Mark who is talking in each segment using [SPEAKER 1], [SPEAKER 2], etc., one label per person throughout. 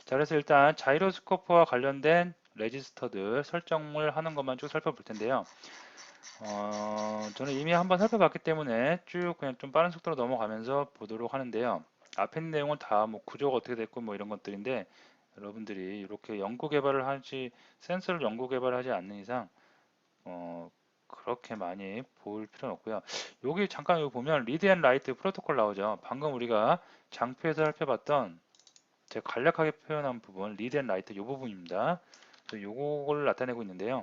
[SPEAKER 1] 자, 그래서 일단 자이로스코프와 관련된 레지스터들 설정을 하는 것만 쭉 살펴볼 텐데요. 저는 이미 한번 살펴봤기 때문에 쭉 그냥 좀 빠른 속도로 넘어가면서 보도록 하는데요. 앞에 있는 내용은 다 뭐 구조가 어떻게 됐고 뭐 이런 것들인데 여러분들이 이렇게 연구 개발을 하지 센서를 연구 개발하지 않는 이상 그렇게 많이 볼 필요는 없고요. 여기 잠깐 여기 보면 리드 앤 라이트 프로토콜 나오죠. 방금 우리가 장표에서 살펴봤던 제가 간략하게 표현한 부분 리드 앤 라이트 이 부분입니다. 그래서 요거를 나타내고 있는데요.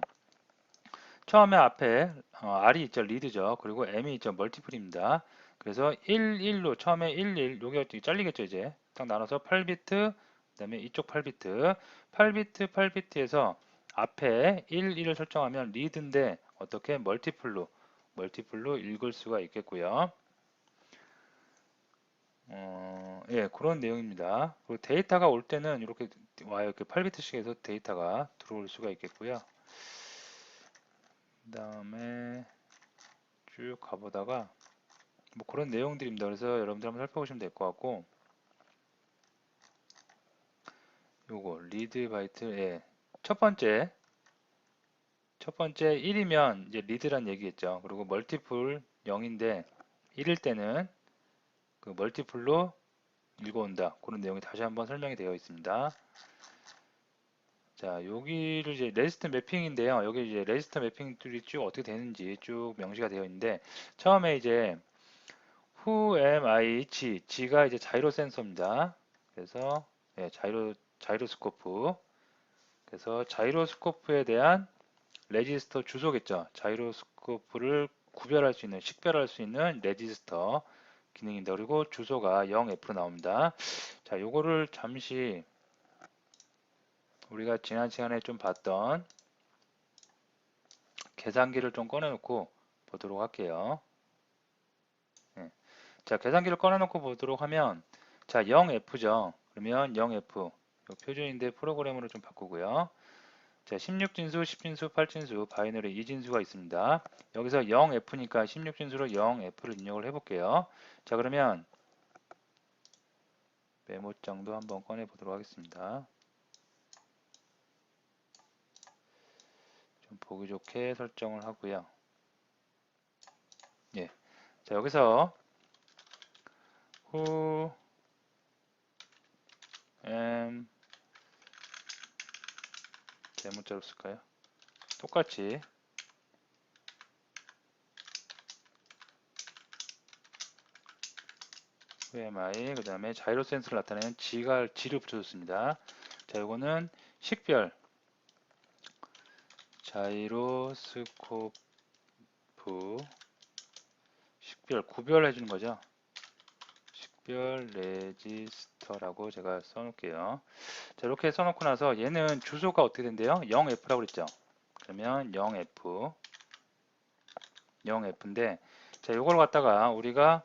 [SPEAKER 1] 처음에 앞에 R이 있죠, 리드죠. 그리고 M이 있죠, 멀티플입니다. 그래서 1, 1로 처음에 1, 1 요게 잘리겠죠, 이제. 딱 나눠서 8비트, 그다음에 이쪽 8비트, 8비트, 8비트에서 앞에 1, 1을 설정하면 리드인데 어떻게 멀티플로 읽을 수가 있겠고요. 예, 그런 내용입니다. 그리고 데이터가 올 때는 이렇게 와요. 이렇게 8비트씩에서 데이터가 들어올 수가 있겠고요. 그 다음에 쭉 가보다가 뭐 그런 내용들입니다. 그래서 여러분들 한번 살펴보시면 될 것 같고 요거 리드 바이트 첫 번째 1이면 이제 리드란 얘기겠죠. 그리고 멀티플 0인데 1일 때는 그 멀티플로 읽어온다. 그런 내용이 다시 한번 설명이 되어 있습니다. 자, 여기를 이제 레지스터 매핑인데요. 여기 이제 레지스터 매핑들이 쭉 어떻게 되는지 쭉 명시가 되어 있는데 처음에 이제 Who am I? G가 이제 자이로 센서입니다. 그래서 예, 자이로스코프. 그래서 자이로스코프에 대한 레지스터 주소겠죠. 자이로스코프를 구별할 수 있는, 식별할 수 있는 레지스터 기능인데 그리고 주소가 0F로 나옵니다. 자, 요거를 잠시 우리가 지난 시간에 좀 봤던 계산기를 좀 꺼내놓고 보도록 할게요. 예. 자, 계산기를 꺼내놓고 보도록 하면 자, 0F죠. 그러면 0F 표준인데 프로그램으로 좀 바꾸고요. 자, 16진수, 10진수, 8진수, 바이너리 2진수가 있습니다. 여기서 0F니까 16진수로 0F를 입력을 해볼게요. 자, 그러면 메모장도 한번 꺼내 보도록 하겠습니다. 좀 보기 좋게 설정을 하고요. 예. 자, 여기서 who am 대문자로 쓸까요? 똑같이 who am I 그 다음에 자이로 센스를 나타내는 G를 붙여줬습니다. 자, 이거는 식별 자이로스코프 식별 구별해 주는 거죠. 식별 레지스터라고 제가 써놓을게요. 자, 이렇게 써놓고 나서 얘는 주소가 어떻게 된대요? 0F라고 그랬죠. 그러면 0F인데 자, 이걸 갖다가 우리가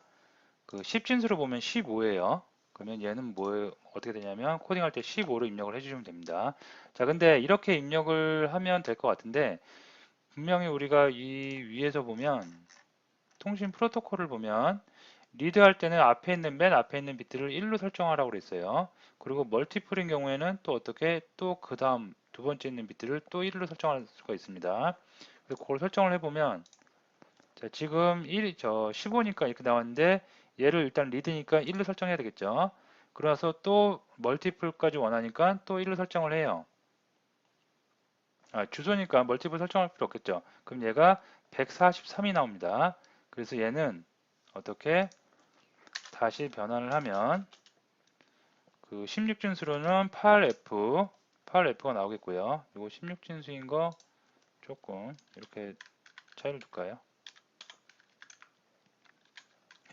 [SPEAKER 1] 그 10진수로 보면 15예요. 그러면 얘는 뭐 어떻게 되냐면 코딩할 때 15로 입력을 해주시면 됩니다. 자, 근데 이렇게 입력을 하면 될 것 같은데 분명히 우리가 이 위에서 보면 통신 프로토콜을 보면 리드할 때는 맨 앞에 있는 비트를 1로 설정하라고 그랬어요. 그리고 멀티플인 경우에는 또 어떻게 또 그 다음 두 번째 있는 비트를 또 1로 설정할 수가 있습니다. 그래서 그걸 설정을 해보면 자, 지금 15니까 이렇게 나왔는데 얘를 일단 리드니까 1로 설정해야 되겠죠. 그래서 또 멀티플까지 원하니까 또 1로 설정을 해요. 주소니까 멀티플 설정할 필요 없겠죠. 그럼 얘가 143이 나옵니다. 그래서 얘는 어떻게 다시 변환을 하면 그 16진수로는 8F가 나오겠고요. 이거 16진수인 거 조금 이렇게 차이를 줄까요?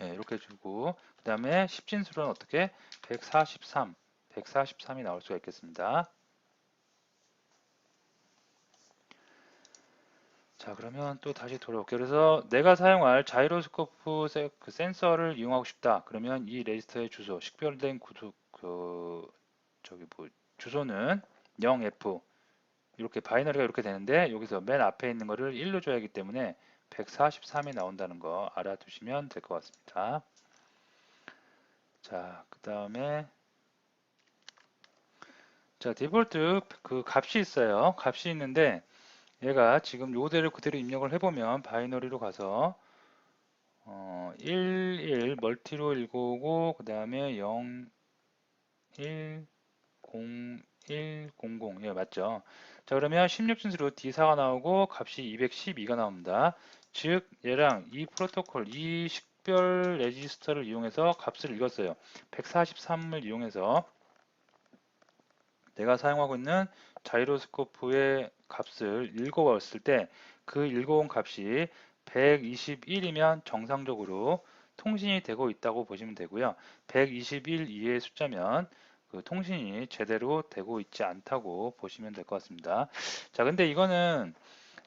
[SPEAKER 1] 예, 이렇게 주고 그 다음에 10진수로는 어떻게 143이 나올 수가 있겠습니다. 자, 그러면 또 다시 돌아올게요. 그래서 내가 사용할 자이로스코프 그 센서를 이용하고 싶다. 그러면 이 레지스터의 주소, 식별된 주소는 0F 이렇게 바이너리가 이렇게 되는데 여기서 맨 앞에 있는 거를 1로 줘야 하기 때문에 143이 나온다는 거 알아두시면 될 것 같습니다. 자, 그 다음에 자, 디폴트 그 값이 있어요. 값이 있는데 얘가 지금 요대로 그대로 입력을 해보면 바이너리로 가서 11 멀티로 읽어오고 그 다음에 0, 1, 0, 1, 0, 0 예, 맞죠? 자, 그러면 16진수로 D4가 나오고 값이 212가 나옵니다. 즉 얘랑 이 프로토콜, 이 식별 레지스터를 이용해서 값을 읽었어요. 143을 이용해서 내가 사용하고 있는 자이로스코프의 값을 읽어봤을 때 그 읽어온 값이 121이면 정상적으로 통신이 되고 있다고 보시면 되고요. 121 이하의 숫자면 그 통신이 제대로 되고 있지 않다고 보시면 될 것 같습니다. 자, 근데 이거는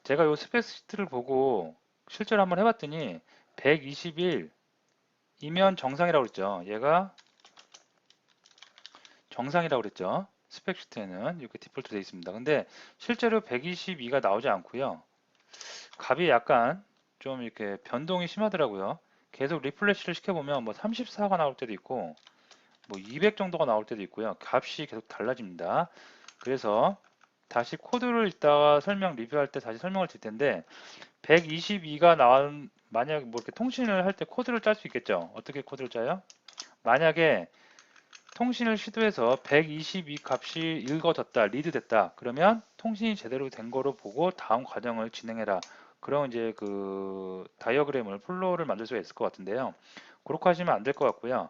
[SPEAKER 1] 제가 요 스펙시트를 보고 실제로 한번 해봤더니 121이면 정상이라고 그랬죠. 얘가 정상이라고 그랬죠. 스펙시트에는 이렇게 디폴트 되어 있습니다. 근데 실제로 122가 나오지 않고요. 값이 약간 좀 이렇게 변동이 심하더라고요. 계속 리플레시를 시켜보면 뭐 34가 나올 때도 있고 뭐 200 정도가 나올 때도 있고요. 값이 계속 달라집니다. 그래서 다시 코드를 이따가 리뷰할 때 다시 설명을 드릴 텐데 122가 나온 만약 뭐 이렇게 통신을 할 때 코드를 짤 수 있겠죠. 어떻게 코드를 짜요? 만약에 통신을 시도해서 122 값이 읽어졌다, 리드됐다. 그러면 통신이 제대로 된 거로 보고 다음 과정을 진행해라. 그런 이제 그 다이어그램을 플로우를 만들 수가 있을 것 같은데요. 그렇게 하시면 안 될 것 같고요.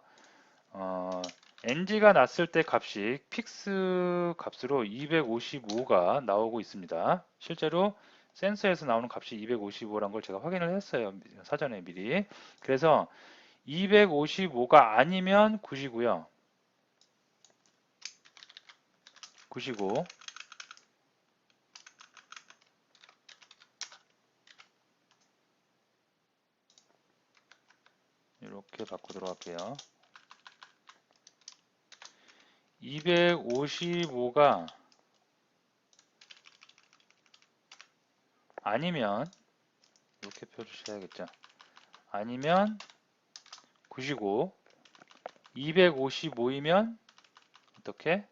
[SPEAKER 1] NG가 났을 때 값이 픽스 값으로 255가 나오고 있습니다. 실제로 센서에서 나오는 값이 255라는 걸 제가 확인을 했어요. 사전에 미리. 그래서 255가 아니면 9이고요. 9이고 이렇게 바꾸도록 할게요. 255가 아니면 이렇게 펴주셔야겠죠. 아니면 9이고 255이면 어떻게?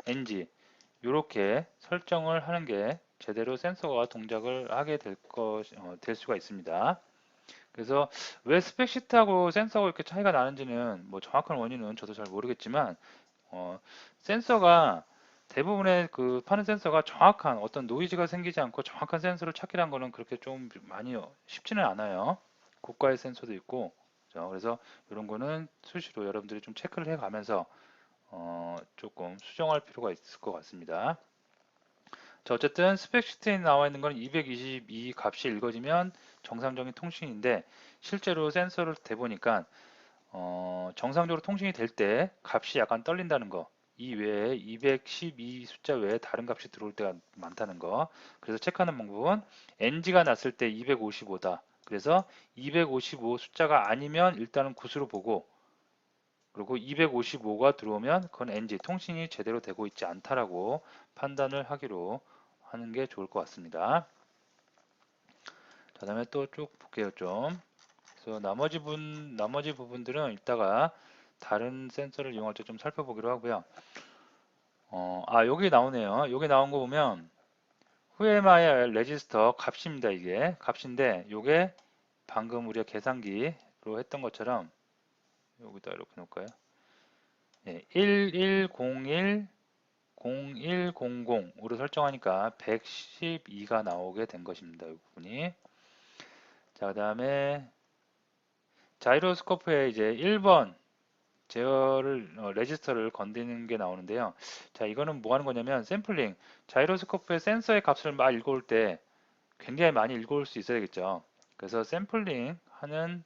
[SPEAKER 1] NG 이렇게 설정을 하는 게 제대로 센서가 동작을 하게 될 수가 있습니다. 그래서 왜 스펙시트하고 센서가 이렇게 차이가 나는지는 뭐 정확한 원인은 저도 잘 모르겠지만 어, 센서가 대부분의 그 파는 센서가 정확한 어떤 노이즈가 생기지 않고 정확한 센서를 찾기란 거는 그렇게 좀 많이 쉽지는 않아요. 고가의 센서도 있고 그래서 이런 거는 수시로 여러분들이 좀 체크를 해 가면서 조금 수정할 필요가 있을 것 같습니다. 자, 어쨌든 스펙시트에 나와 있는 건 222 값이 읽어지면 정상적인 통신인데 실제로 센서를 대보니까 정상적으로 통신이 될 때 값이 약간 떨린다는 거. 이 외에 212 숫자 외에 다른 값이 들어올 때가 많다는 거. 그래서 체크하는 방법은 NG가 났을 때 255다. 그래서 255 숫자가 아니면 일단은 굿으로 보고 그리고 255가 들어오면 그건 NG 통신이 제대로 되고 있지 않다라고 판단을 하기로 하는 게 좋을 것 같습니다. 자, 다음에 또 쭉 볼게요 좀. 그래서 나머지 부분들은 이따가 다른 센서를 이용할 때 좀 살펴보기로 하고요. 여기 나오네요. 여기 나온 거 보면 후에마의 레지스터 값입니다. 이게 값인데 이게 방금 우리가 계산기로 했던 것처럼 여기다 이렇게 놓을까요? 예, 1101 0100으로 설정하니까 112가 나오게 된 것입니다. 이 부분이. 자, 그 다음에 자이로스코프에 이제 1번 레지스터를 건드리는 게 나오는데요. 자, 이거는 뭐 하는 거냐면 샘플링. 자이로스코프의 센서의 값을 막 읽어올 때 굉장히 많이 읽어올 수 있어야겠죠. 그래서 샘플링 하는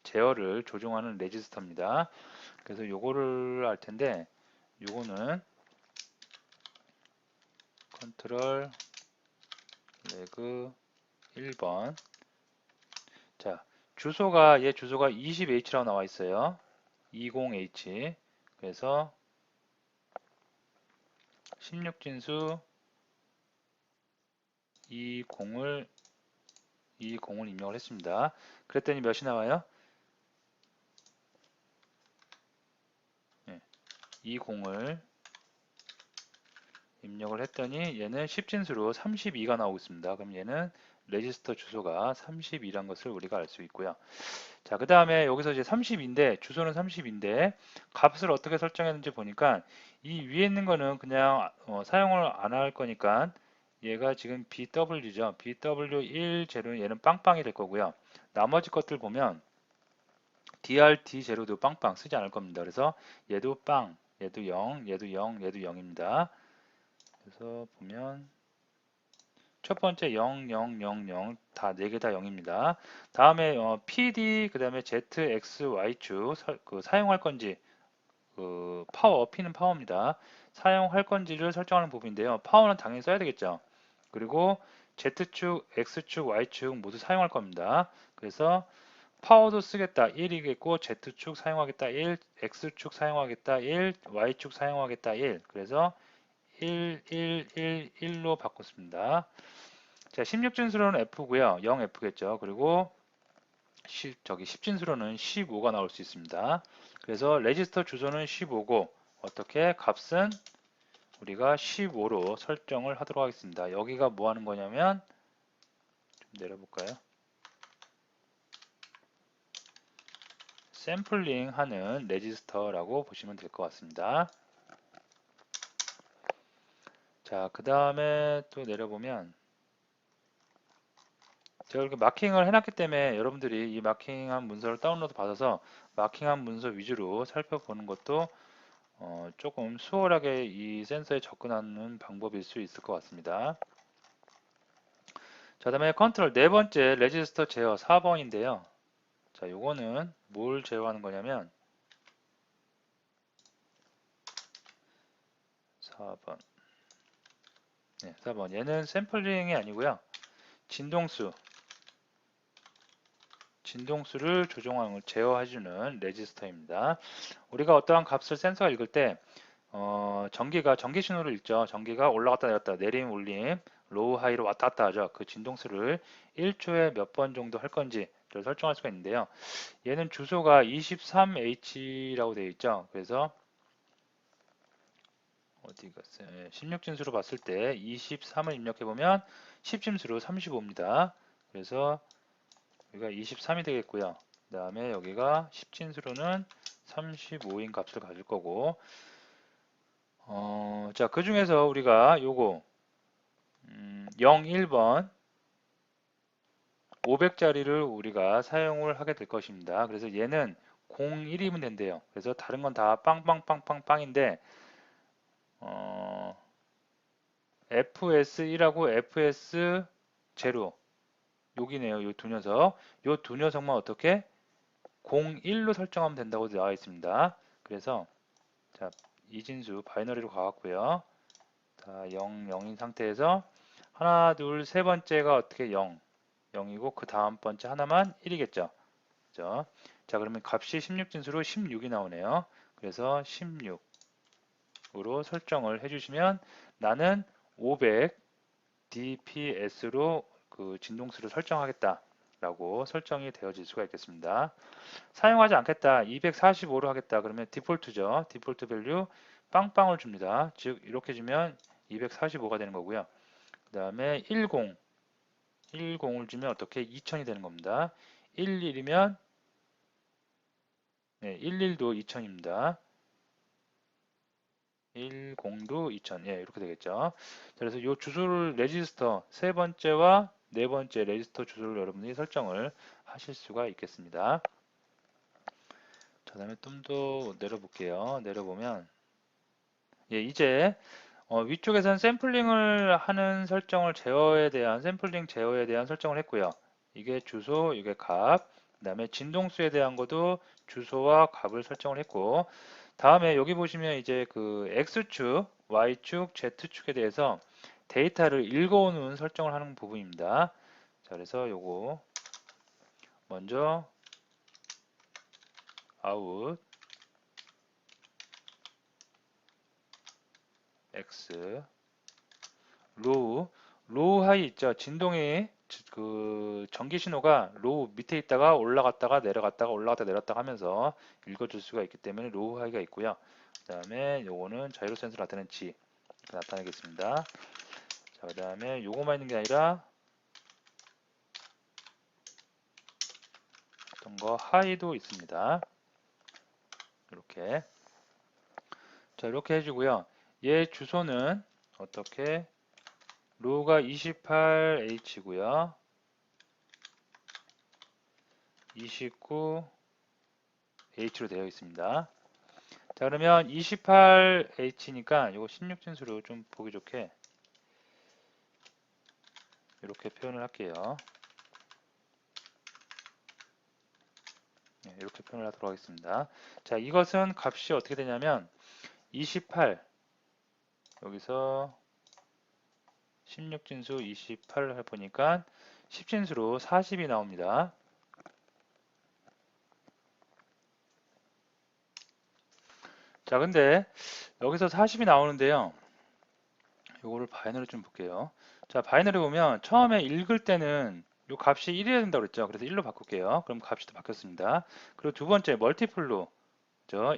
[SPEAKER 1] 제어를 조종하는 레지스터입니다. 그래서 요거를 할 텐데 요거는 컨트롤 레그 1번. 자, 얘 주소가 20H라고 나와 있어요. 20H. 그래서 16진수 20을 입력을 했습니다. 그랬더니 몇이 나와요? 네, 20을 입력을 했더니 얘는 10진수로 32가 나오고 있습니다. 그럼 얘는 레지스터 주소가 32란 것을 우리가 알 수 있고요. 자, 그 다음에 여기서 이제 30인데 주소는 30인데 값을 어떻게 설정했는지 보니까 이 위에 있는 거는 그냥 사용을 안 할 거니까 얘가 지금 BW죠. BW1 제로는 얘는 빵빵이 될 거고요. 나머지 것들 보면 DRD 제로도 빵빵 쓰지 않을 겁니다. 그래서 얘도 빵, 얘도 0, 얘도 0, 얘도 0입니다. 그래서 보면 첫 번째 0, 0, 0, 0 다 4개 다 0입니다. 다음에 PD 그 다음에 Z, X, Y축 사용할 건지 파워, P는 파워입니다. 사용할 건지를 설정하는 부분인데요. 파워는 당연히 써야 되겠죠. 그리고 Z축, X축, Y축 모두 사용할 겁니다. 그래서 파워도 쓰겠다 1이겠고 Z축 사용하겠다 1, X축 사용하겠다 1, Y축 사용하겠다 1. 그래서 1, 1, 1, 1로 바꿨습니다. 자, 16진수로는 F고요. 0F겠죠. 그리고 10진수로는 15가 나올 수 있습니다. 그래서 레지스터 주소는 15고 어떻게 값은 우리가 15로 설정을 하도록 하겠습니다. 여기가 뭐 하는 거냐면 좀 내려볼까요? 샘플링 하는 레지스터라고 보시면 될 것 같습니다. 자, 그 다음에 또 내려보면 제가 이렇게 마킹을 해놨기 때문에 여러분들이 이 마킹한 문서를 다운로드 받아서 마킹한 문서 위주로 살펴보는 것도 조금 수월하게 이 센서에 접근하는 방법일 수 있을 것 같습니다. 자, 다음에 컨트롤 네 번째 레지스터 제어 4번인데요. 자, 요거는 뭘 제어하는 거냐면 4번. 네, 4번. 얘는 샘플링이 아니고요. 진동수. 진동수를 조정하는 제어해주는 레지스터입니다. 우리가 어떠한 값을 센서가 읽을 때 전기가 전기 신호를 읽죠. 전기가 올라갔다 내렸다 내림 올림 로우 하이로 왔다 갔다 하죠. 그 진동수를 1초에 몇 번 정도 할 건지 설정할 수가 있는데요. 얘는 주소가 23H라고 되어 있죠. 그래서 어디 갔어요? 16진수로 봤을 때 23을 입력해 보면 10진수로 35입니다. 그래서 여기가 23이 되겠고요. 그 다음에 여기가 10진수로는 35인 값을 가질 거고 자, 그 중에서 우리가 요거 0, 1번 500짜리를 우리가 사용을 하게 될 것입니다. 그래서 얘는 01이면 된대요. 그래서 다른 건 다 빵빵빵빵빵인데 FS1하고 FS0 여기네요. 요 두 녀석. 요 두 녀석만 어떻게 01로 설정하면 된다고 나와 있습니다. 그래서 자, 이진수 바이너리로 가왔고요. 다 0, 0인 상태에서 하나, 둘, 세 번째가 어떻게 0, 0이고 그 다음 번째 하나만 1이겠죠. 그죠? 자, 그러면 값이 16진수로 16이 나오네요. 그래서 16으로 설정을 해주시면 나는 500 DPS로 그 진동수를 설정하겠다 라고 설정이 되어질 수가 있겠습니다. 사용하지 않겠다 245로 하겠다 그러면 디폴트죠. 디폴트 밸류 빵빵을 줍니다. 즉 이렇게 주면 245가 되는 거고요. 그 다음에 10을 주면 어떻게 2000이 되는 겁니다. 11이면 네, 11도 2000입니다. 10도 2000 예, 이렇게 되겠죠. 그래서 이 주소를 레지스터 세 번째와 네 번째 레지스터 주소를 여러분들이 설정을 하실 수가 있겠습니다. 자, 다음에 좀 더 내려볼게요. 내려보면 예, 이제 위쪽에서는 샘플링을 하는 설정을 제어에 대한 샘플링 제어에 대한 설정을 했고요. 이게 주소, 이게 값, 그 다음에 진동수에 대한 것도 주소와 값을 설정을 했고 다음에 여기 보시면 이제 그 X축, Y축, Z축에 대해서 데이터를 읽어오는 설정을 하는 부분입니다. 자, 그래서 요거 먼저 out X 로우 하이 있죠. 진동이 그 전기 신호가 로우 밑에 있다가 올라갔다가 내려갔다가 올라갔다 내렸다 하면서 읽어줄 수가 있기 때문에 로우 하이가 있고요. 그 다음에 요거는 자이로 센서 나타낸 G 이렇게 나타내겠습니다. 자, 그 다음에 요거만 있는 게 아니라 어떤 거 하이도 있습니다. 이렇게. 자, 이렇게 해주고요. 얘 주소는 어떻게 로가 28H고요. 29H로 되어 있습니다. 자, 그러면 28H니까 이거 16진수로 좀 보기 좋게 이렇게 표현을 할게요. 네, 이렇게 표현을 하도록 하겠습니다. 자, 이것은 값이 어떻게 되냐면 28 여기서 16진수 28을 해보니까 10진수로 40이 나옵니다. 자, 근데 여기서 40이 나오는데요. 요거를 바이너리 좀 볼게요. 자, 바이너리 보면 처음에 읽을 때는 요 값이 1이어야 된다고 그랬죠. 그래서 1로 바꿀게요. 그럼 값이 또 바뀌었습니다. 그리고 두 번째 멀티플로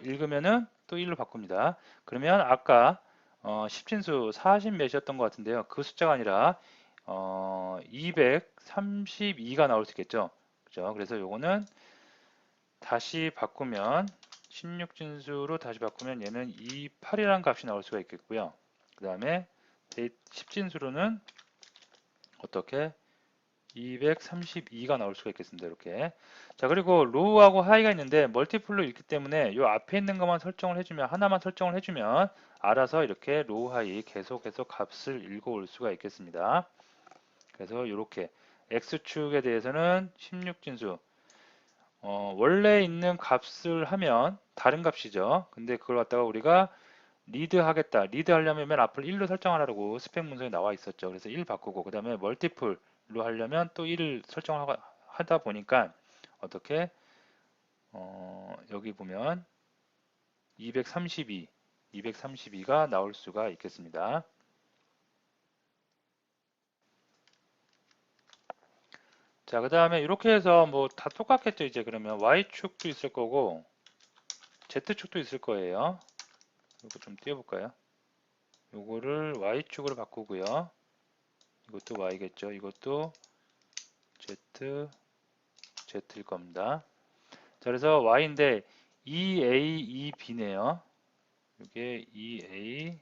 [SPEAKER 1] 읽으면은 또 1로 바꿉니다. 그러면 아까 10진수 40 몇이었던 것 같은데요. 그 숫자가 아니라 232가 나올 수 있겠죠. 그죠? 그래서 요거는 다시 바꾸면 16진수로 다시 바꾸면 얘는 28이라는 값이 나올 수가 있겠고요. 그 다음에 10진수로는 어떻게 232가 나올 수가 있겠습니다. 이렇게. 자, 그리고 로우하고 하이가 있는데 멀티플로 있기 때문에 이 앞에 있는 것만 설정을 해주면 하나만 설정을 해주면 알아서 이렇게 로우 하이 계속해서 값을 읽어올 수가 있겠습니다. 그래서 이렇게 x축에 대해서는 16진수 원래 있는 값을 하면 다른 값이죠. 근데 그걸 갖다가 우리가 리드 하겠다. 리드 하려면 맨 앞을 1로 설정하라고 스펙 문서에 나와 있었죠. 그래서 1 바꾸고 그 다음에 멀티플로 하려면 또 1을 설정하다 보니까 어떻게 여기 보면 232가 나올 수가 있겠습니다. 자, 그 다음에 이렇게 해서 뭐 다 똑같겠죠. 이제 그러면 Y축도 있을 거고 Z축도 있을 거예요. 이거 좀 띄워볼까요? 요거를 Y축으로 바꾸고요. 이것도 Y겠죠. 이것도 Z, Z일 겁니다. 자, 그래서 Y인데 EA, EB네요. 이게 EA,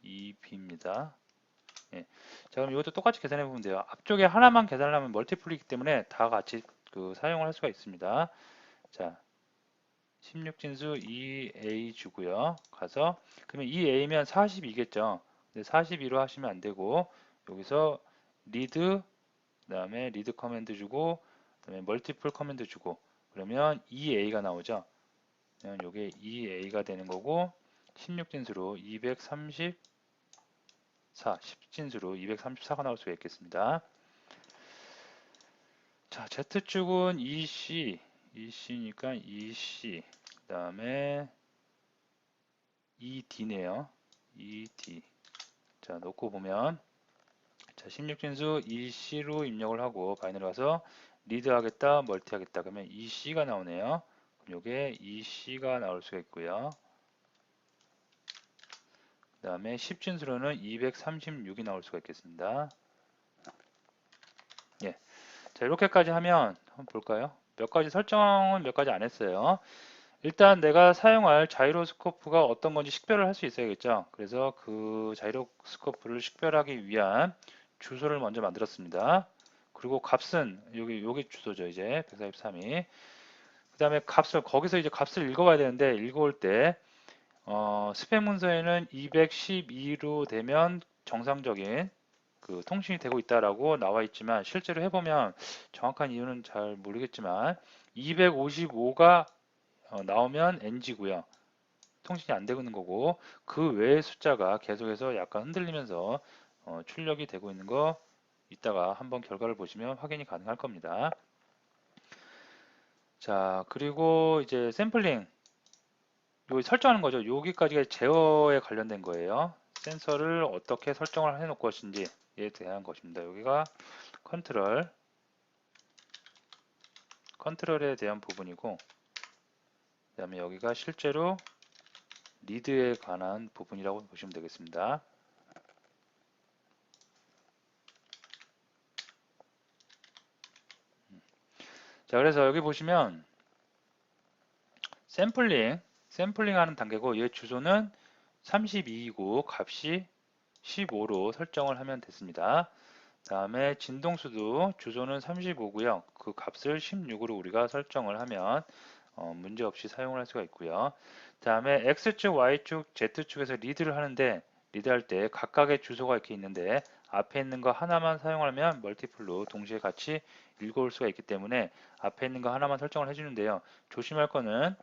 [SPEAKER 1] EB입니다. 예. 자, 그럼 이것도 똑같이 계산해 보면 돼요. 앞쪽에 하나만 계산하면 멀티플이기 때문에 다 같이 사용을 할 수가 있습니다. 자, 16진수 EA 주고요. 가서 그러면 EA면 42겠죠. 근데 42로 하시면 안 되고 여기서 리드 그다음에 리드 커맨드 주고 그다음에 멀티플 커맨드 주고 그러면 EA가 나오죠. 그러면 이게 EA가 되는 거고 16진수로 234 10진수로 234가 나올 수가 있겠습니다. 자, Z축은 EC니까 EC 그 다음에 ED네요. ED 자, 놓고 보면 자, 16진수 EC로 입력을 하고 바이너리 가서 리드 하겠다, 멀티 하겠다. 그러면 EC가 나오네요. 그럼 이게 EC가 나올 수가 있고요. 그 다음에 10진수로는 236이 나올 수가 있겠습니다. 예. 자, 이렇게까지 하면 한번 볼까요? 몇 가지 설정은 몇 가지 안 했어요. 일단 내가 사용할 자이로스코프가 어떤 건지 식별을 할 수 있어야겠죠. 그래서 그 자이로스코프를 식별하기 위한 주소를 먼저 만들었습니다. 그리고 값은 여기 주소죠. 이제 143이. 그 다음에 값을 거기서 이제 값을 읽어봐야 되는데 읽어올 때 스펙 문서에는 212로 되면 정상적인 통신이 되고 있다라고 나와 있지만 실제로 해보면 정확한 이유는 잘 모르겠지만 255가 나오면 NG고요. 통신이 안 되고 있는 거고 그 외의 숫자가 계속해서 약간 흔들리면서 출력이 되고 있는 거 이따가 한번 결과를 보시면 확인이 가능할 겁니다. 자, 그리고 이제 샘플링 요 설정하는 거죠. 여기까지가 제어에 관련된 거예요. 센서를 어떻게 설정을 해 놓을 것인지에 대한 것입니다. 여기가 컨트롤에 대한 부분이고 그 다음에 여기가 실제로 리드에 관한 부분이라고 보시면 되겠습니다. 자, 그래서 여기 보시면 샘플링 하는 단계고 얘 주소는 32이고 값이 15로 설정을 하면 됐습니다. 다음에 진동수도 주소는 35고요. 그 값을 16으로 우리가 설정을 하면 문제없이 사용을 할 수가 있고요. 다음에 X축, Y축, Z축에서 리드를 하는데 리드할 때 각각의 주소가 이렇게 있는데 앞에 있는 거 하나만 사용하면 멀티플로 동시에 같이 읽어올 수가 있기 때문에 앞에 있는 거 하나만 설정을 해주는데요. 조심할 거는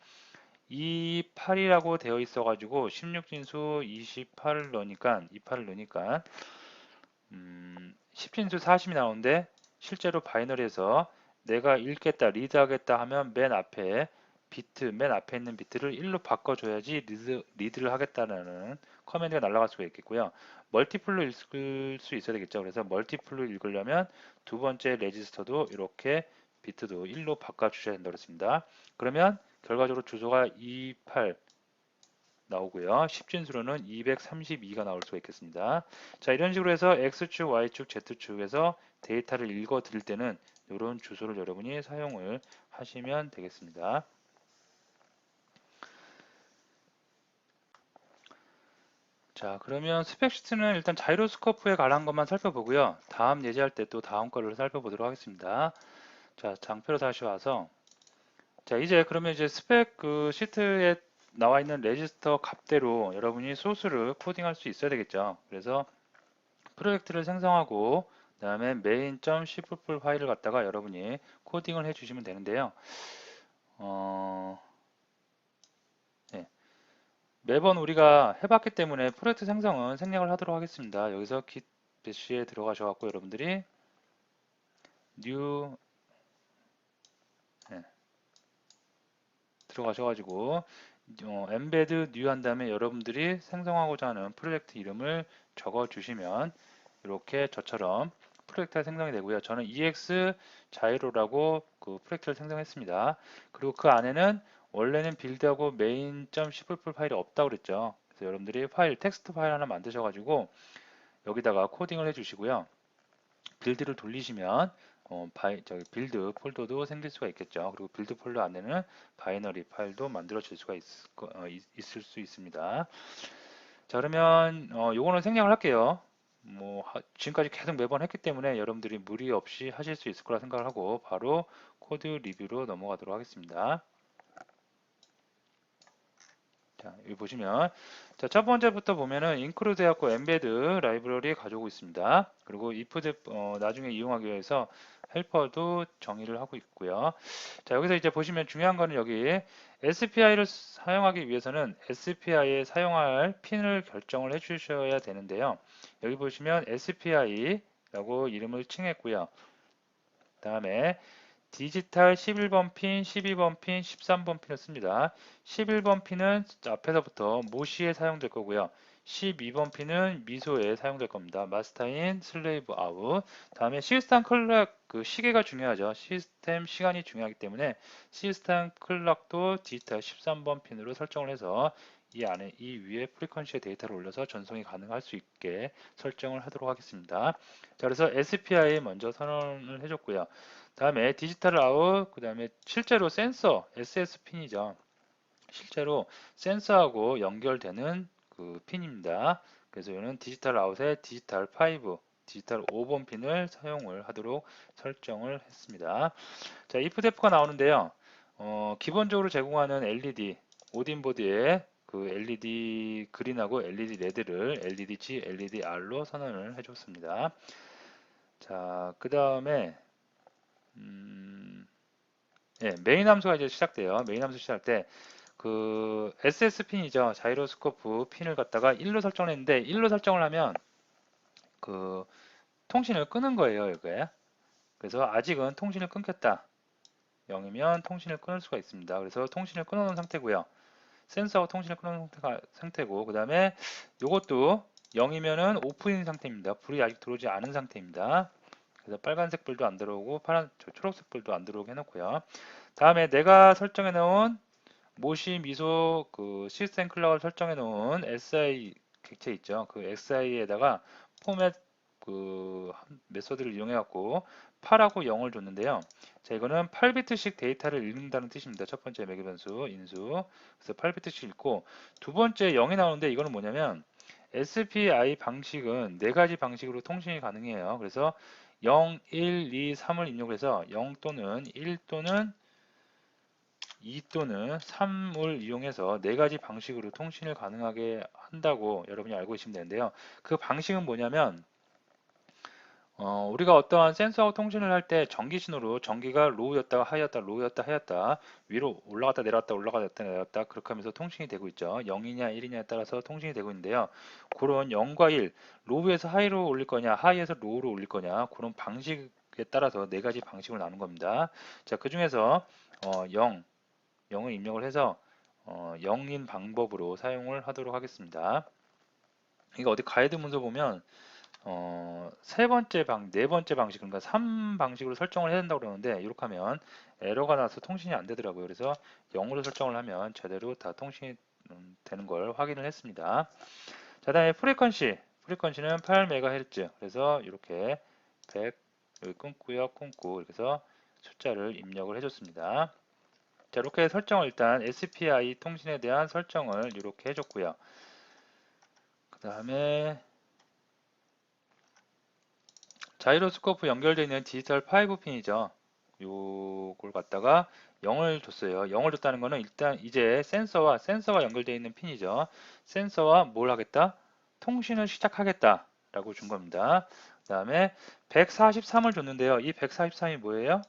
[SPEAKER 1] 28이라고 되어 있어 가지고 16진수 28을 넣으니까 28을 넣으니까 10진수 40이 나오는데 실제로 바이너리에서 내가 읽겠다, 리드하겠다 하면 맨 앞에 있는 비트를 1로 바꿔줘야지 리드를 하겠다는 커맨드가 날아갈 수가 있겠고요. 멀티플로 읽을 수 있어야 되겠죠. 그래서 멀티플로 읽으려면 두 번째 레지스터도 이렇게 비트도 1로 바꿔주셔야 된다고 했습니다. 그러면 결과적으로 주소가 28 나오고요. 10진수로는 232가 나올 수가 있겠습니다. 자, 이런 식으로 해서 X축, Y축, Z축에서 데이터를 읽어 드릴 때는 이런 주소를 여러분이 사용을 하시면 되겠습니다. 자, 그러면 스펙시트는 일단 자이로스코프에 관한 것만 살펴보고요. 다음 예제할 때 또 다음 거를 살펴보도록 하겠습니다. 자, 장표로 다시 와서 자, 이제 그러면 이제 스펙 그 시트에 나와 있는 레지스터 값대로 여러분이 소스를 코딩할 수 있어야 되겠죠. 그래서 프로젝트를 생성하고 그다음에 main.cpp 파일을 갖다가 여러분이 코딩을 해주시면 되는데요. 네. 매번 우리가 해봤기 때문에 프로젝트 생성은 생략을 하도록 하겠습니다. 여기서 git bash에 들어가셔갖고 여러분들이 new 네. 들어가셔가지고 embed new 한 다음에 여러분들이 생성하고자 하는 프로젝트 이름을 적어 주시면 이렇게 저처럼 프로젝트가 생성이 되고요. 저는 ex 자이로라고 그 프로젝트를 생성했습니다. 그리고 그 안에는 원래는 빌드하고 main.cpp 파일이 없다고 그랬죠. 그래서 여러분들이 텍스트 파일 하나 만드셔가지고 여기다가 코딩을 해주시고요. 빌드를 돌리시면 빌드 폴더도 생길 수가 있겠죠. 그리고 빌드 폴더 안에는 바이너리 파일도 만들어질 수가 있을 수 있습니다. 자, 그러면 요거는 생략을 할게요. 뭐 지금까지 계속 매번 했기 때문에 여러분들이 무리 없이 하실 수 있을 거라 생각을 하고 바로 코드 리뷰로 넘어가도록 하겠습니다. 자, 여기 보시면 자, 첫 번째부터 보면은 include 해갖고 embed 라이브러리 가져오고 있습니다. 그리고 if 나중에 이용하기 위해서 헬퍼도 정의를 하고 있고요. 자, 여기서 이제 보시면 중요한 거는 여기 SPI를 사용하기 위해서는 SPI에 사용할 핀을 결정을 해 주셔야 되는데요. 여기 보시면 SPI라고 이름을 칭했고요. 다음에 디지털 11번 핀, 12번 핀, 13번 핀을 씁니다. 11번 핀은 앞에서부터 모시에 사용될 거고요. 12번 핀은 미소에 사용될 겁니다. 마스터인, 슬레이브 아웃. 다음에 시스템 클럭, 그 시계가 중요하죠. 시스템 시간이 중요하기 때문에 시스템 클럭도 디지털 13번 핀으로 설정을 해서 이 위에 프리퀀시의 데이터를 올려서 전송이 가능할 수 있게 설정을 하도록 하겠습니다. 자, 그래서 SPI 먼저 선언을 해줬고요. 다음에 디지털 아웃, 그 다음에 실제로 센서, SS 핀이죠. 실제로 센서하고 연결되는 그 핀입니다. 그래서 이거는 디지털 아웃에 디지털 5, 디지털 5번 핀을 사용을 하도록 설정을 했습니다. 자, ifdef가 나오는데요. 기본적으로 제공하는 LED, 오딘보드에 그 LED 그린하고 LED 레드를 LED G, LED R로 선언을 해줬습니다. 자, 그 다음에 메인 함수가 이제 시작돼요. 메인 함수 시작할 때 그 SS 핀이죠. 자이로스코프 핀을 갖다가 1로 설정했는데 1로 설정을 하면 그 통신을 끄는 거예요, 이거에. 그래서 아직은 통신을 끊겼다. 0이면 통신을 끊을 수가 있습니다. 그래서 통신을 끊어놓은 상태고요. 센서하고 통신을 끊어놓은 상태고 그 다음에 이것도 0이면은 오프인 상태입니다. 불이 아직 들어오지 않은 상태입니다. 그래서 빨간색 불도 안 들어오고 초록색 불도 안 들어오게 해놓고요. 다음에 내가 설정해 놓은 모시 미소 그 시스템 클럭을 설정해 놓은 SI 객체 있죠. 그 SI에다가 포맷 메소드를 이용해 갖고 8하고 0을 줬는데요. 자, 이거는 8비트씩 데이터를 읽는다는 뜻입니다. 첫 번째 매개 변수 인수. 그래서 8비트씩 읽고 두 번째 0이 나오는데 이거는 뭐냐면 SPI 방식은 네 가지 방식으로 통신이 가능해요. 그래서 0, 1, 2, 3을 입력해서 0 또는 1 또는 2 또는 3을 이용해서 네 가지 방식으로 통신을 가능하게 한다고 여러분이 알고 계시면 되는데요. 그 방식은 뭐냐면 우리가 어떠한 센서하고 통신을 할 때 전기 신호로 전기가 로우였다가 하이였다, 로우였다, 하이였다, 위로 올라갔다 내려왔다, 올라갔다 내려왔다 그렇게 하면서 통신이 되고 있죠. 0이냐 1이냐에 따라서 통신이 되고 있는데요. 그런 0과 1, 로우에서 하이로 올릴 거냐, 하이에서 로우로 올릴 거냐 그런 방식에 따라서 네 가지 방식으로 나눈 겁니다. 자, 그 중에서 0을 입력을 해서 0인 방법으로 사용을 하도록 하겠습니다. 이거 어디 가이드 문서 보면 네 번째 방식, 그러니까 3 방식으로 설정을 해야 된다고 그러는데, 이렇게 하면 에러가 나서 통신이 안 되더라고요. 그래서 0으로 설정을 하면 제대로 다 통신이 되는 걸 확인을 했습니다. 자, 다음에 프리퀀시는 8MHz. 그래서 이렇게 100, 여기 끊고요, 끊고, 이렇게 해서 숫자를 입력을 해줬습니다. 자, 이렇게 설정을 일단 SPI 통신에 대한 설정을 이렇게 해줬고요. 그 다음에 자이로스코프 연결되어 있는 디지털 5 핀이죠. 요걸 갖다가 0을 줬어요. 0을 줬다는 거는 일단 이제 센서와 연결되어 있는 핀이죠. 센서와 뭘 하겠다? 통신을 시작하겠다 라고 준 겁니다. 그 다음에 143을 줬는데요. 이 143이 뭐예요?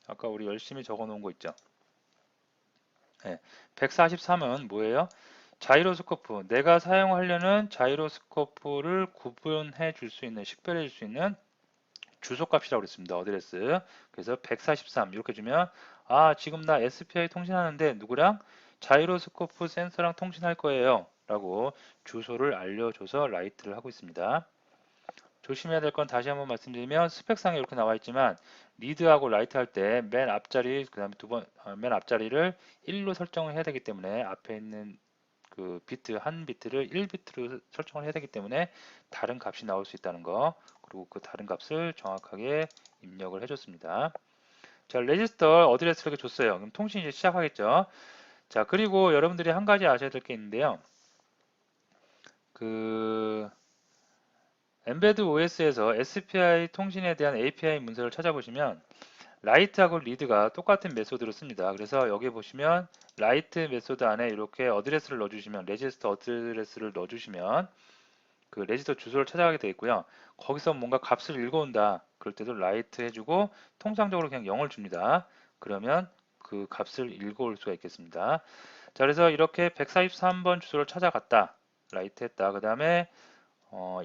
[SPEAKER 1] 아까 우리 열심히 적어 놓은 거 있죠. 네, 143은 뭐예요? 자이로스코프, 내가 사용하려는 자이로스코프를 구분해 줄 수 있는, 식별해 줄 수 있는 주소값이라고 그랬습니다. 어드레스. 그래서 143 이렇게 주면 지금 나 SPI 통신하는데 누구랑? 자이로스코프 센서랑 통신할 거예요. 라고 주소를 알려줘서 라이트를 하고 있습니다. 조심해야 될 건 다시 한번 말씀드리면 스펙상에 이렇게 나와 있지만 리드하고 라이트 할 때 맨 앞자리 그다음에 맨 앞자리를 1로 설정을 해야 되기 때문에 앞에 있는 그 비트 한 비트를 1비트로 설정을 해야 되기 때문에 다른 값이 나올 수 있다는 거, 그리고 그 다른 값을 정확하게 입력을 해줬습니다. 자, 레지스터 어드레스를 이렇게 줬어요. 그럼 통신이 이제 시작하겠죠. 자, 그리고 여러분들이 한 가지 아셔야 될 게 있는데요. 그 엠베드 OS에서 SPI 통신에 대한 API 문서를 찾아보시면 라이트하고 리드가 똑같은 메소드로 씁니다. 그래서 여기 보시면 라이트 메소드 안에 이렇게 어드레스를 넣어주시면, 레지스터 어드레스를 넣어주시면 그 레지스터 주소를 찾아가게 되어 있고요. 거기서 뭔가 값을 읽어온다. 그럴 때도 라이트 해주고 통상적으로 그냥 0을 줍니다. 그러면 그 값을 읽어올 수가 있겠습니다. 자, 그래서 이렇게 143번 주소를 찾아갔다. 라이트 했다. 그 다음에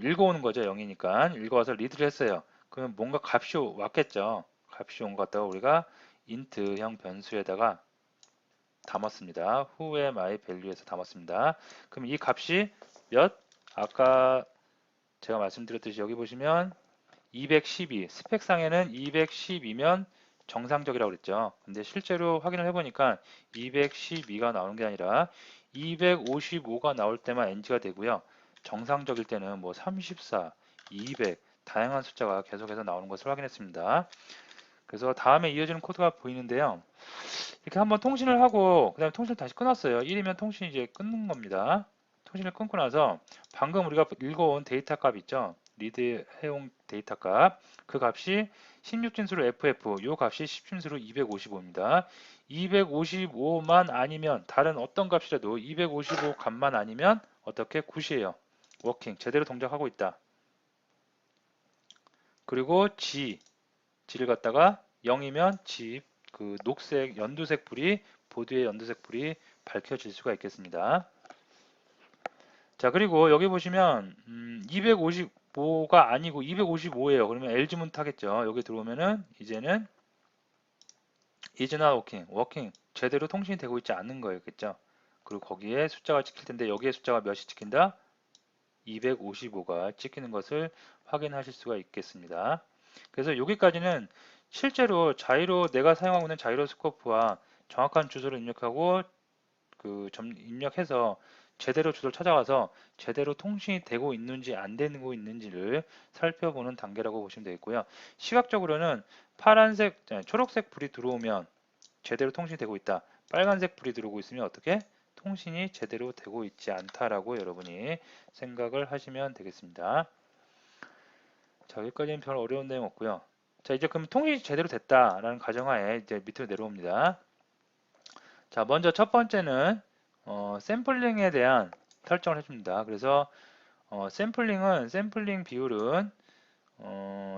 [SPEAKER 1] 읽어오는 거죠. 0이니까. 읽어와서 리드를 했어요. 그러면 뭔가 값이 왔겠죠. 값이 온 것 같다가 우리가 int형 변수에다가 담았습니다. who의 my value에서 담았습니다. 그럼 이 값이 몇? 아까 제가 말씀드렸듯이 여기 보시면 212, 스펙상에는 212면 정상적이라고 그랬죠. 근데 실제로 확인을 해보니까 212가 나오는 게 아니라 255가 나올 때만 NG가 되고요. 정상적일 때는 뭐 34, 200 다양한 숫자가 계속해서 나오는 것을 확인했습니다. 그래서 다음에 이어지는 코드가 보이는데요. 이렇게 한번 통신을 하고 그 다음에 통신을 다시 끊었어요. 1이면 통신이 이제 끊는 겁니다. 통신을 끊고 나서 방금 우리가 읽어온 데이터 값 있죠. 리드 해용 데이터 값. 그 값이 16진수로 FF, 요 값이 10진수로 255입니다. 255만 아니면 다른 어떤 값이라도 255 값만 아니면 어떻게 굿이에요. 워킹, 제대로 동작하고 있다. 그리고 G를 갖다가 0이면 G, 그 녹색, 연두색 불이, 보드의 연두색 불이 밝혀질 수가 있겠습니다. 자, 그리고 여기 보시면 255가 아니고 255예요. 그러면 LG문 타겠죠. 여기 들어오면은 이제는 is not working, working 제대로 통신이 되고 있지 않는 거였겠죠. 그리고 거기에 숫자가 찍힐 텐데 여기에 숫자가 몇이 찍힌다? 255가 찍히는 것을 확인하실 수가 있겠습니다. 그래서 여기까지는 실제로 내가 사용하고 있는 자이로스코프와 정확한 주소를 입력하고 입력해서 제대로 주소를 찾아가서 제대로 통신이 되고 있는지 안 되고 있는지를 살펴보는 단계라고 보시면 되겠고요. 시각적으로는 파란색, 초록색 불이 들어오면 제대로 통신이 되고 있다. 빨간색 불이 들어오고 있으면 어떻게? 통신이 제대로 되고 있지 않다라고 여러분이 생각을 하시면 되겠습니다. 자, 여기까지는 별 어려운 내용 없고요. 자, 이제 그럼 통신이 제대로 됐다라는 가정하에 이제 밑으로 내려옵니다. 자, 먼저 첫 번째는 샘플링에 대한 설정을 해줍니다. 그래서 샘플링 비율은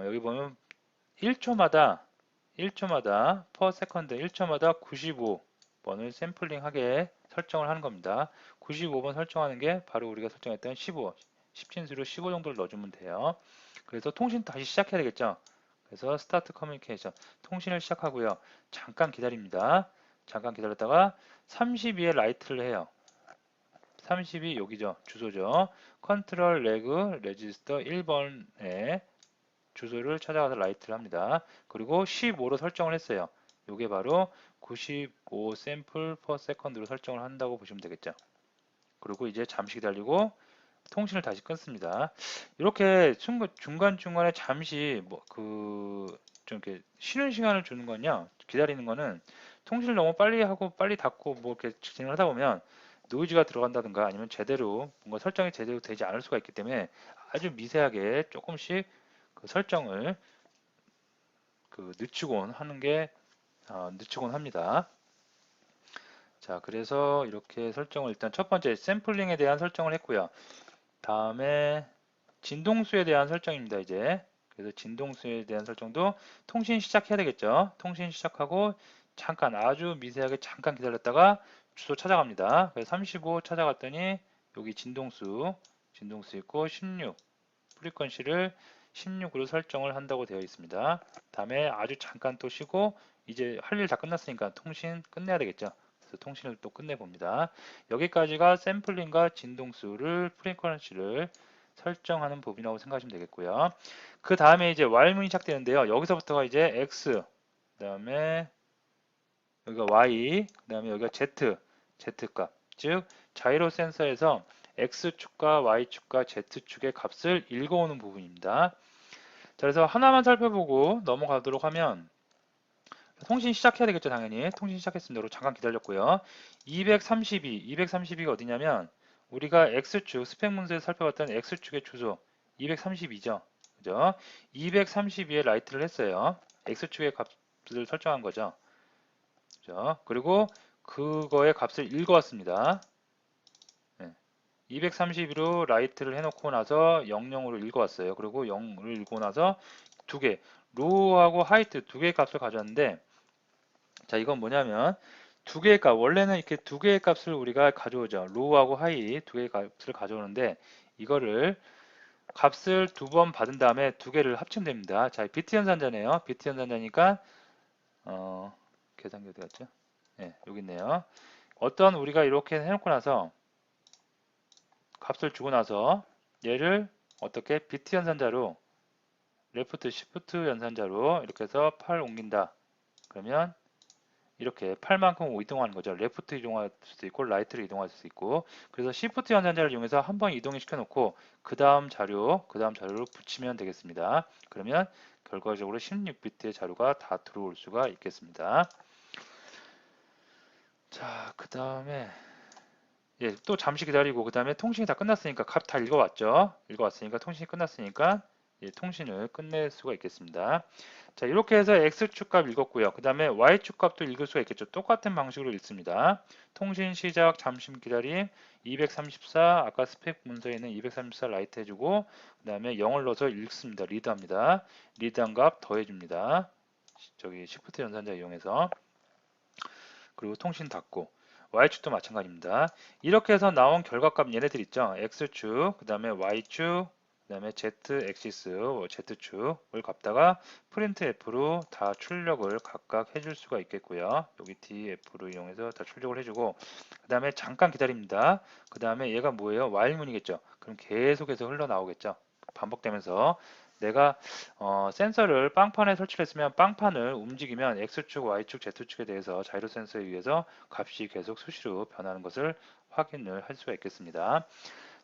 [SPEAKER 1] 여기 보면 1초마다 per second 1초마다 95번을 샘플링하게 설정을 하는 겁니다. 95번 설정하는 게 바로 우리가 설정했던 15, 10진수로 15 정도를 넣어주면 돼요. 그래서 통신 다시 시작해야 되겠죠. 그래서 스타트 커뮤니케이션 통신을 시작하고요. 잠깐 기다립니다. 잠깐 기다렸다가 32에 라이트를 해요. 32 여기죠. 주소죠. 컨트롤 레그 레지스터 1번에 주소를 찾아가서 라이트를 합니다. 그리고 15로 설정을 했어요. 이게 바로 95 샘플 퍼 세컨드로 설정을 한다고 보시면 되겠죠. 그리고 이제 잠시 기다리고 통신을 다시 끊습니다. 이렇게 중간중간에 잠시 좀 이렇게 쉬는 시간을 주는 건요. 기다리는 거는 통신을 너무 빨리 하고 빨리 닫고 뭐 이렇게 진행을 하다 보면 노이즈가 들어간다든가 아니면 제대로 뭔가 설정이 제대로 되지 않을 수가 있기 때문에 아주 미세하게 조금씩 그 설정을 늦추곤 하는 게 늦추곤 합니다. 자, 그래서 이렇게 설정을 일단 첫 번째 샘플링에 대한 설정을 했고요. 다음에 진동수에 대한 설정입니다. 이제 그래서 진동수에 대한 설정도 통신 시작해야 되겠죠. 통신 시작하고 잠깐 아주 미세하게 잠깐 기다렸다가 주소 찾아갑니다. 그래서 35 찾아갔더니 여기 진동수 있고 16 프리퀀시를 16으로 설정을 한다고 되어 있습니다. 다음에 아주 잠깐 또 쉬고 이제 할 일 다 끝났으니까 통신 끝내야 되겠죠. 그래서 통신을 또 끝내봅니다. 여기까지가 샘플링과 진동수를 프리퀀시를 설정하는 부분이라고 생각하시면 되겠고요. 그 다음에 이제 while문이 시작되는데요. 여기서부터가 이제 x, 그 다음에 여기가 y, 그 다음에 여기가 z값, 즉 자이로 센서에서 x축과 y축과 z축의 값을 읽어오는 부분입니다. 자, 그래서 하나만 살펴보고 넘어가도록 하면 통신 시작해야 되겠죠, 당연히. 통신 시작했습니다. 그리고 잠깐 기다렸고요. 232가 어디냐면 우리가 X축, 스펙 문서에서 살펴봤던 X축의 주소 232죠. 그죠? 232에 라이트를 했어요. X축의 값을 설정한 거죠. 그죠? 그리고 그거의 값을 읽어왔습니다. 네. 232로 라이트를 해놓고 나서 00으로 읽어왔어요. 그리고 0을 읽고 나서 두 개, 로우하고 하이트 두 개의 값을 가져왔는데 자, 이건 뭐냐면 두 개의 값, 원래는 이렇게 두 개의 값을 우리가 가져오죠. 로우하고 하이 두 개의 값을 가져오는데 이거를 값을 두 번 받은 다음에 두 개를 합치면 됩니다. 자, 비트 연산자네요. 비트 연산자니까 계산기 어디 갔죠? 네, 여기 있네요. 어떤 우리가 이렇게 해놓고 나서 값을 주고 나서 얘를 어떻게 비트 연산자로 레프트 시프트 연산자로 이렇게 해서 8 옮긴다. 그러면 이렇게 8만큼 이동하는 거죠. 레프트 이동할 수도 있고 라이트를 이동할 수 있고 그래서 시프트 연산자를 이용해서 한번 이동을 시켜놓고 그 다음 자료를 붙이면 되겠습니다. 그러면 결과적으로 16비트의 자료가 다 들어올 수가 있겠습니다. 자, 그 다음에 또 잠시 기다리고 그 다음에 통신이 다 끝났으니까 값 다 읽어왔죠. 읽어왔으니까 통신이 끝났으니까 통신을 끝낼 수가 있겠습니다. 자, 이렇게 해서 X축 값 읽었고요. 그 다음에 Y축 값도 읽을 수가 있겠죠. 똑같은 방식으로 읽습니다. 통신 시작, 잠시 기다림, 234, 아까 스펙 문서에 있는 234 라이트 해주고, 그 다음에 0을 넣어서 읽습니다. 리드합니다. 리드한 값 더해줍니다. 저기 시프트 연산자 이용해서. 그리고 통신 닫고. Y축도 마찬가지입니다. 이렇게 해서 나온 결과값 얘네들 있죠. X축, 그 다음에 Y축, 그 다음에 Z 엑시스, Z축을 갖다가 프린트 F로 다 출력을 각각 해줄 수가 있겠고요. 여기 DF로 이용해서 다 출력을 해주고 그 다음에 잠깐 기다립니다. 그 다음에 얘가 뭐예요? while문이겠죠. 그럼 계속해서 흘러나오겠죠. 반복되면서 내가 센서를 빵판에 설치를 했으면 빵판을 움직이면 X축, Y축, Z축에 대해서 자이로 센서에 의해서 값이 계속 수시로 변하는 것을 확인을 할 수가 있겠습니다.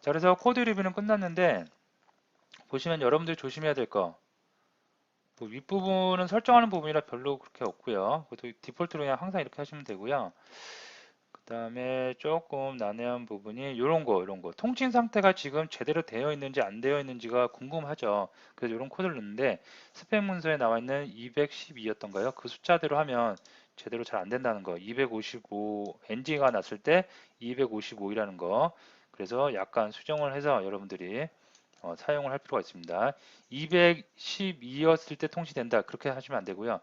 [SPEAKER 1] 자, 그래서 코드 리뷰는 끝났는데 보시면 여러분들이 조심해야 될 거, 뭐 윗부분은 설정하는 부분이라 별로 그렇게 없고요. 그것도 디폴트로 그냥 항상 이렇게 하시면 되고요. 그 다음에 조금 난해한 부분이 이런 거 통신 상태가 지금 제대로 되어 있는지 안 되어 있는지가 궁금하죠. 그래서 이런 코드를 넣는데 스펙 문서에 나와 있는 212였던가요? 그 숫자대로 하면 제대로 잘 안 된다는 거. 255 NG가 났을 때 255이라는 거. 그래서 약간 수정을 해서 여러분들이 사용을 할 필요가 있습니다. 212였을 때 통시된다. 그렇게 하시면 안 되고요.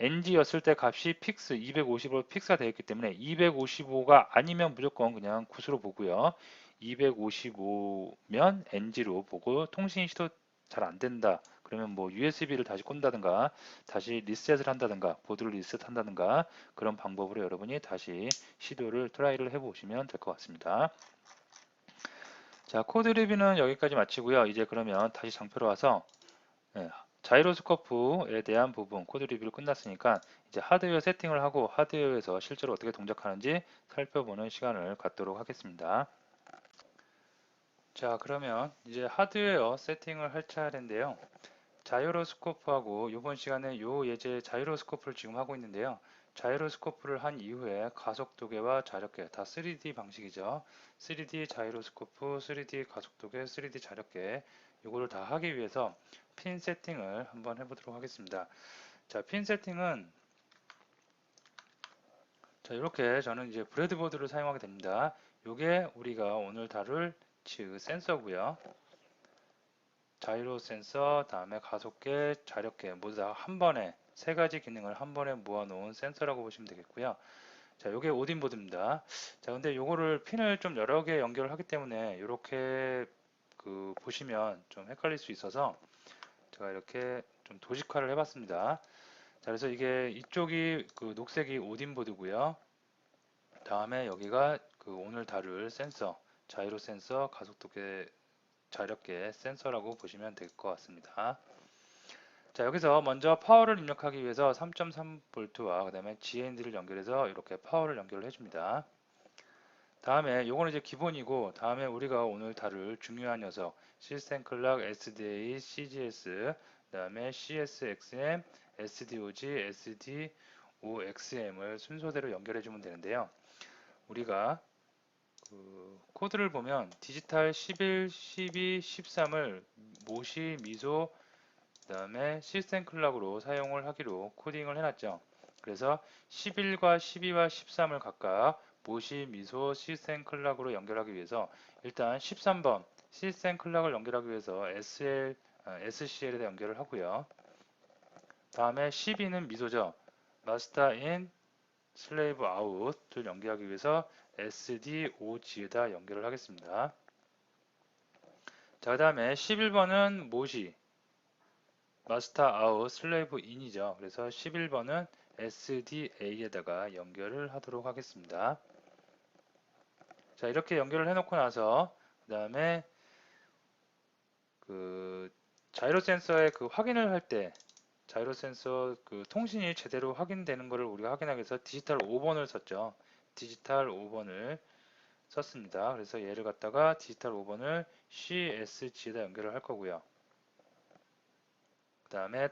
[SPEAKER 1] NG였을 때 값이 픽스 250으로 픽스가 되어 있기 때문에 255가 아니면 무조건 그냥 굿으로 보고요. 255면 NG로 보고 통신 시도 잘 안 된다. 그러면 뭐 USB를 다시 꽂는다든가 다시 리셋을 한다든가 보드를 리셋한다든가 그런 방법으로 여러분이 다시 시도를 트라이를 해보시면 될 것 같습니다. 자, 코드 리뷰는 여기까지 마치고요. 이제 그러면 다시 장표로 와서 자이로스코프에 대한 부분 코드 리뷰를 끝났으니까 이제 하드웨어 세팅을 하고 하드웨어에서 실제로 어떻게 동작하는지 살펴보는 시간을 갖도록 하겠습니다. 자, 그러면 이제 하드웨어 세팅을 할 차례인데요. 자이로스코프하고 이번 시간에 요 예제 자이로스코프를 지금 하고 있는데요. 자이로스코프를 한 이후에 가속도계와 자력계 다 3D 방식이죠. 3D 자이로스코프, 3D 가속도계, 3D 자력계 이거를 다 하기 위해서 핀 세팅을 한번 해보도록 하겠습니다. 자, 핀 세팅은 자, 이렇게 저는 이제 브레드보드를 사용하게 됩니다. 이게 우리가 오늘 다룰 센서고요. 자이로 센서, 다음에 가속계, 자력계 모두 다 한 번에 세 가지 기능을 한 번에 모아놓은 센서라고 보시면 되겠고요. 자, 이게 오딘보드입니다. 자, 근데 요거를 핀을 좀 여러 개 연결을 하기 때문에 이렇게 보시면 좀 헷갈릴 수 있어서 제가 이렇게 좀 도식화를 해봤습니다. 자, 그래서 이게 이쪽이 녹색이 오딘보드고요. 다음에 여기가 오늘 다룰 센서, 자이로 센서, 가속도계, 자력계 센서라고 보시면 될 것 같습니다. 자, 여기서 먼저 파워를 입력하기 위해서 3.3V와 그 다음에 GND를 연결해서 이렇게 파워를 연결을 해줍니다. 다음에 요거는 이제 기본이고 다음에 우리가 오늘 다룰 중요한 녀석 시스템 클락, SDA, CGS, 그 다음에 CSXM, SDOG, SDOXM을 순서대로 연결해주면 되는데요. 우리가 코드를 보면 디지털 11, 12, 13을 모시, 미소, 그 다음에 시스템 클락으로 사용을 하기로 코딩을 해놨죠. 그래서 11과 12와 13을 각각 모시, 미소, 시스템 클락으로 연결하기 위해서 일단 13번 시스템 클락을 연결하기 위해서 SCL에다 연결을 하고요. 다음에 12는 미소죠. 마스터 인, 슬레이브 아웃을 연결하기 위해서 SDOG에다 연결을 하겠습니다. 자, 그 다음에 11번은 모시, 마스터 아웃, 슬레이브 인이죠. 그래서 11번은 SDA에다가 연결을 하도록 하겠습니다. 자, 이렇게 연결을 해놓고 나서 그 다음에 자이로 센서의 확인을 할 때 자이로 센서 통신이 제대로 확인되는 것을 우리가 확인하기 위해서 디지털 5번을 썼죠. 디지털 5번을 썼습니다. 그래서 얘를 갖다가 디지털 5번을 CSG에다 연결을 할 거고요. 그 다음에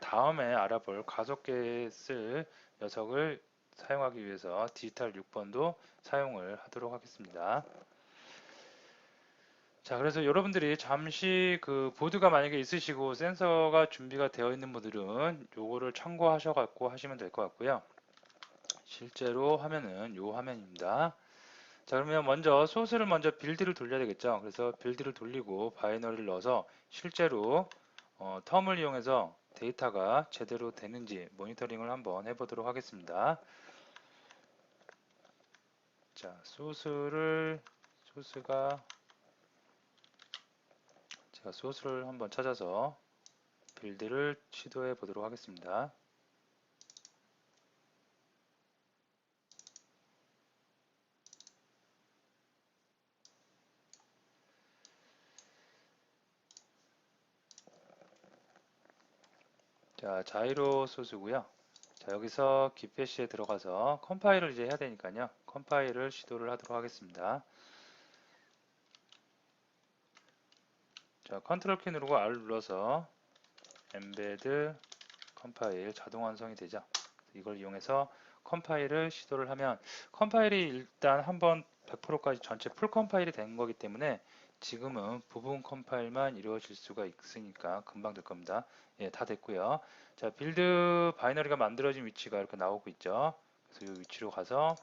[SPEAKER 1] 알아볼 가속계에 쓸 녀석을 사용하기 위해서 디지털 6번도 사용을 하도록 하겠습니다. 자, 그래서 여러분들이 잠시 보드가 만약에 있으시고 센서가 준비가 되어 있는 분들은 요거를 참고하셔 갖고 하시면 될 것 같고요. 실제로 화면은 요 화면입니다. 자, 그러면 먼저 소스를 먼저 빌드를 돌려야 되겠죠. 그래서 빌드를 돌리고 바이너리를 넣어서 실제로 텀을 이용해서 데이터가 제대로 되는지 모니터링을 한번 해보도록 하겠습니다. 자, 제가 소스를 한번 찾아서 빌드를 시도해 보도록 하겠습니다. 자, 자이로 소스고요. 자, 여기서 기패시에 들어가서 컴파일을 이제 해야 되니까요. 컴파일을 시도를 하도록 하겠습니다. 자, 컨트롤 키 누르고 R 눌러서 embed 컴파일 자동 완성이 되죠. 이걸 이용해서 컴파일을 시도를 하면 컴파일이 일단 한번 100%까지 전체 풀 컴파일이 된 거기 때문에 지금은 부분 컴파일만 이루어질 수가 있으니까 금방 될 겁니다. 예, 다 됐고요. 자, 빌드 바이너리가 만들어진 위치가 이렇게 나오고 있죠. 그래서 이 위치로 가서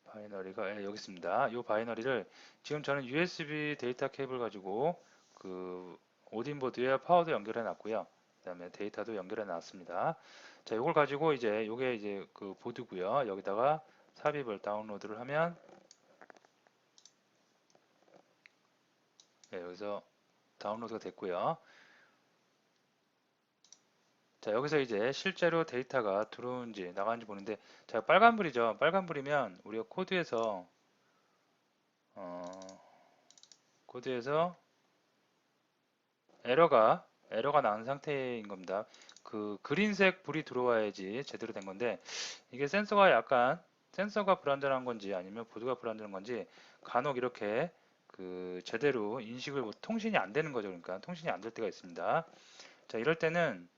[SPEAKER 1] 바이너리가 여기 있습니다. 이 바이너리를 지금 저는 USB 데이터 케이블 가지고 그 오딘보드에 파워도 연결해 놨고요. 그다음에 데이터도 연결해 놨습니다. 자, 이걸 가지고 이제 요게 이제 그 보드고요. 여기다가 삽입을 다운로드를 하면 여기서 다운로드가 됐고요. 자, 여기서 이제 실제로 데이터가 들어오는지 나가는지 보는데 자, 빨간불이죠. 빨간불이면 우리가 어, 코드에서 에러가 난 상태인 겁니다. 그 그린색 불이 들어와야지 제대로 된 건데 이게 센서가 불완전한 건지 아니면 보드가 불완전한 건지 간혹 이렇게 그 제대로 인식을 통신이 안 되는 거죠. 그러니까 통신이 안 될 때가 있습니다. 자, 이럴 때는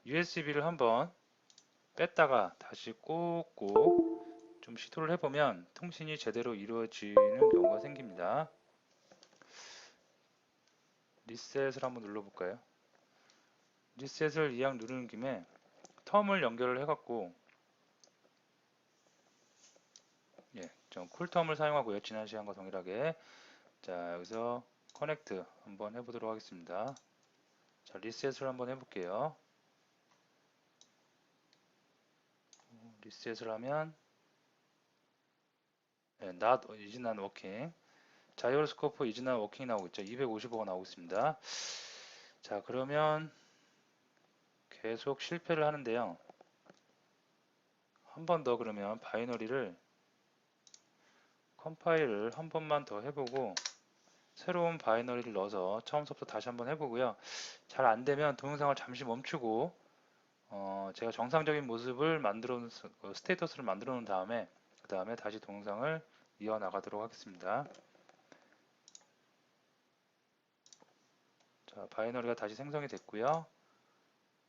[SPEAKER 1] USB를 한번 뺐다가 다시 꽂고 좀 시도를 해보면 통신이 제대로 이루어지는 경우가 생깁니다. 리셋을 한번 눌러볼까요? 리셋을 이왕 누르는 김에 텀을 연결을 해갖고 좀 쿨텀을 사용하고요. 지난 시간과 동일하게. 자, 여기서 커넥트 한번 해보도록 하겠습니다. 자, 리셋을 한번 해볼게요. 리셋을 하면 is not working. 자이로스코프 is not working 나오고 있죠. 255가 나오고 있습니다. 자, 그러면 계속 실패를 하는데요. 한 번 더 그러면 바이너리를 컴파일을 한 번만 더 해보고 새로운 바이너리를 넣어서 처음부터 다시 한번 해보고요. 잘 안되면 동영상을 잠시 멈추고 제가 정상적인 모습을 스테이터스를 만들어 놓은 다음에 그 다음에 다시 동영상을 이어나가도록 하겠습니다. 자, 바이너리가 다시 생성이 됐고요.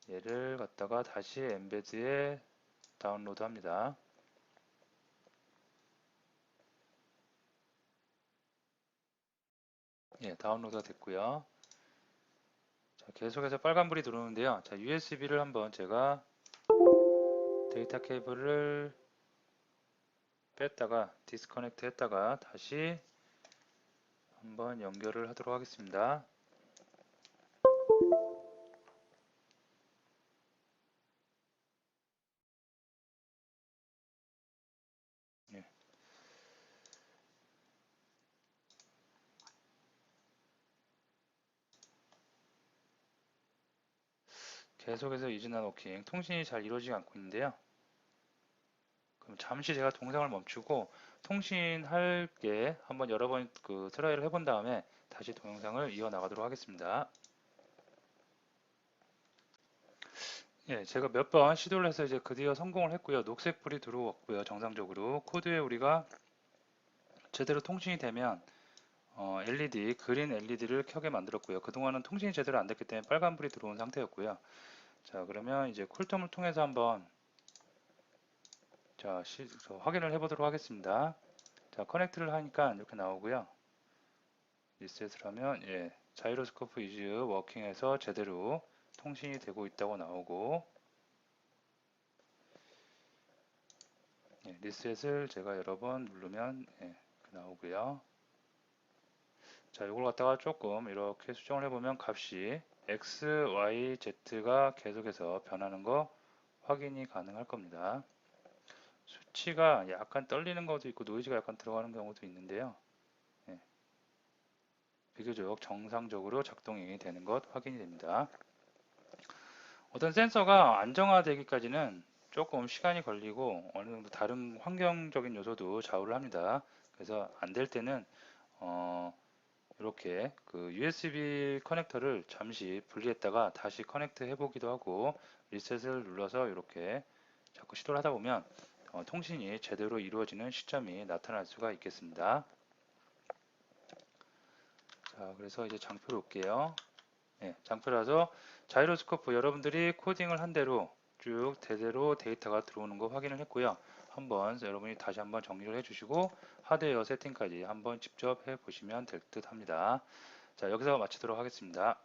[SPEAKER 1] 얘를 갖다가 다시 엠베드에 다운로드 합니다. 다운로드가 됐고요. 자, 계속해서 빨간불이 들어오는데요. 자, USB를 한번 제가 데이터 케이블을 뺐다가 디스커넥트 했다가 다시 한번 연결을 하도록 하겠습니다. 예. 계속해서 이즈나 워킹 통신이 잘 이루어지지 않고 있는데요. 그럼 잠시 제가 동영상을 멈추고 통신할 게 한번 여러 번 그 트라이를 해본 다음에 다시 동영상을 이어나가도록 하겠습니다. 제가 몇 번 시도를 해서 이제 드디어 성공을 했고요. 녹색 불이 들어왔고요. 정상적으로 코드에 우리가 제대로 통신이 되면 LED, 그린 LED를 켜게 만들었고요. 그동안은 통신이 제대로 안 됐기 때문에 빨간 불이 들어온 상태였고요. 자, 그러면 이제 쿨텀을 통해서 한번 확인을 해보도록 하겠습니다. 자, 커넥트를 하니까 이렇게 나오고요. 리셋을 하면 자이로스코프 이즈 워킹해서 제대로 통신이 되고 있다고 나오고 리셋을 제가 여러 번 누르면 나오고요. 자, 이걸 갖다가 조금 이렇게 수정을 해보면 값이 X, Y, Z가 계속해서 변하는 거 확인이 가능할 겁니다. 수치가 약간 떨리는 것도 있고 노이즈가 약간 들어가는 경우도 있는데요. 비교적 정상적으로 작동이 되는 것 확인이 됩니다. 어떤 센서가 안정화되기까지는 조금 시간이 걸리고 어느 정도 다른 환경적인 요소도 좌우를 합니다. 그래서 안 될 때는 이렇게 그 USB 커넥터를 잠시 분리했다가 다시 커넥트 해보기도 하고 리셋을 눌러서 이렇게 자꾸 시도를 하다 보면 통신이 제대로 이루어지는 시점이 나타날 수가 있겠습니다. 자, 그래서 이제 장표로 올게요. 네, 장표라서 자이로스코프 여러분들이 코딩을 한 대로 쭉 대대로 데이터가 들어오는 거 확인을 했고요. 한번 여러분이 다시 한번 정리를 해주시고 하드웨어 세팅까지 한번 직접 해보시면 될 듯 합니다. 자, 여기서 마치도록 하겠습니다.